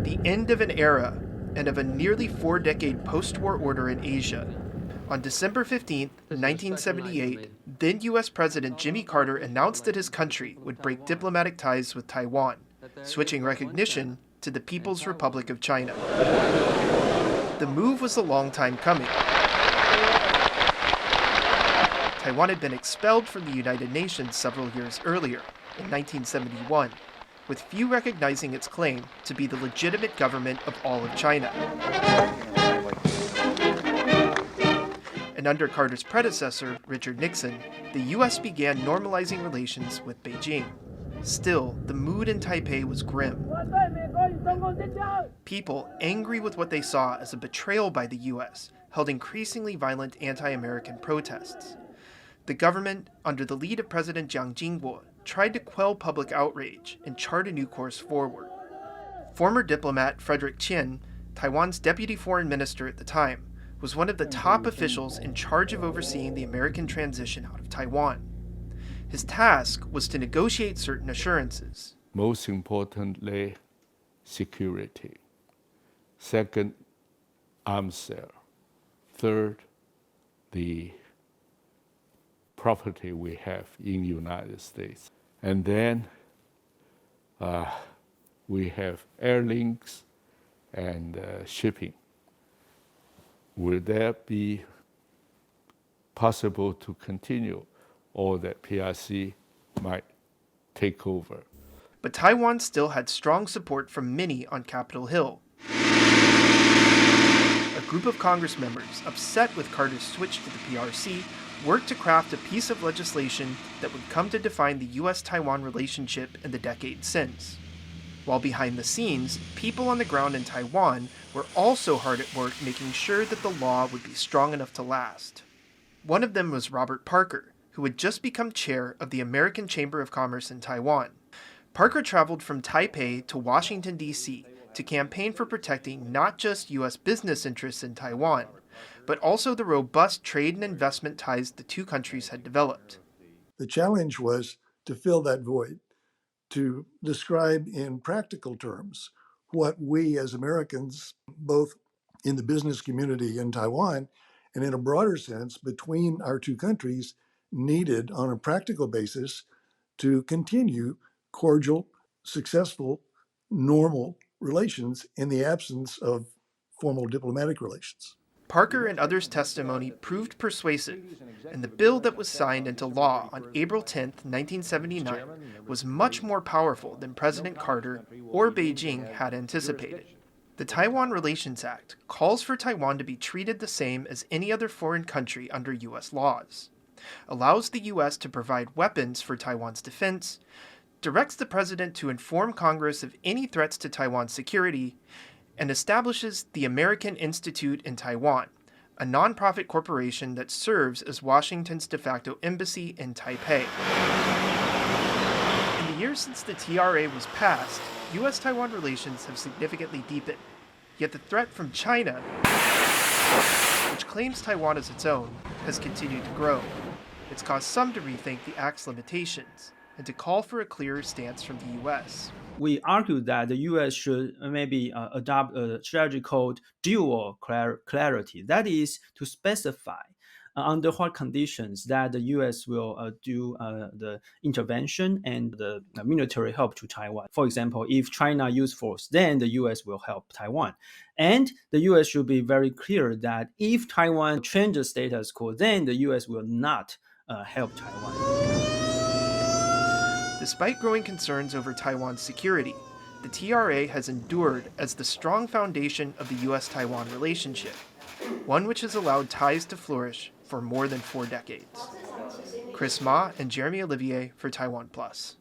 the end of an era and of a nearly 4-decade post-war order in Asia. On December 15, 1978, then U.S. President Jimmy Carter announced that his country would break diplomatic ties with Taiwan, switching recognition to the People's Republic of China. The move was a long time coming. Taiwan had been expelled from the United Nations several years earlier, in 1971, with few recognizing its claim to be the legitimate government of all of China. And under Carter's predecessor, Richard Nixon, the U.S. began normalizing relations with Beijing. Still, the mood in Taipei was grim. People, angry with what they saw as a betrayal by the U.S., held increasingly violent anti-American protests. The government, under the lead of President Jiang Jingguo, tried to quell public outrage and chart a new course forward. Former diplomat Frederick Chen, Taiwan's deputy foreign minister at the time, was one of the top officials in charge of overseeing the American transition out of Taiwan. His task was to negotiate certain assurances. Most importantly, security. Second, arms sale. Third, the property we have in the United States. And then we have air links and shipping. Will that be possible to continue, or that PRC might take over? But Taiwan still had strong support from many on Capitol Hill. A group of Congress members, upset with Carter's switch to the PRC, worked to craft a piece of legislation that would come to define the U.S.-Taiwan relationship in the decades since. While behind the scenes, people on the ground in Taiwan were also hard at work making sure that the law would be strong enough to last. One of them was Robert Parker, who had just become chair of the American Chamber of Commerce in Taiwan. Parker traveled from Taipei to Washington, D.C. to campaign for protecting not just U.S. business interests in Taiwan, but also the robust trade and investment ties the two countries had developed. The challenge was to fill that void, to describe in practical terms what we as Americans, both in the business community in Taiwan and in a broader sense between our two countries, needed on a practical basis to continue cordial, successful, normal relations in the absence of formal diplomatic relations. Parker and others' testimony proved persuasive, and the bill that was signed into law on April 10, 1979, was much more powerful than President Carter or Beijing had anticipated. The Taiwan Relations Act calls for Taiwan to be treated the same as any other foreign country under U.S. laws, allows the U.S. to provide weapons for Taiwan's defense, directs the president to inform Congress of any threats to Taiwan's security, and establishes the American Institute in Taiwan, a nonprofit corporation that serves as Washington's de facto embassy in Taipei. In the years since the TRA was passed, U.S.-Taiwan relations have significantly deepened. Yet the threat from China, which claims Taiwan as its own, has continued to grow. It's caused some to rethink the Act's limitations and to call for a clearer stance from the U.S. We argue that the U.S. should maybe adopt a strategy called dual clarity. That is to specify under what conditions that the U.S. will do the intervention and the military help to Taiwan. For example, if China use force, then the U.S. will help Taiwan. And the U.S. should be very clear that if Taiwan changes status quo, then the U.S. will not help Taiwan. Despite growing concerns over Taiwan's security, the TRA has endured as the strong foundation of the U.S.-Taiwan relationship, one which has allowed ties to flourish for more than 4 decades. Kris and Jeremy Olivier for TaiwanPlus.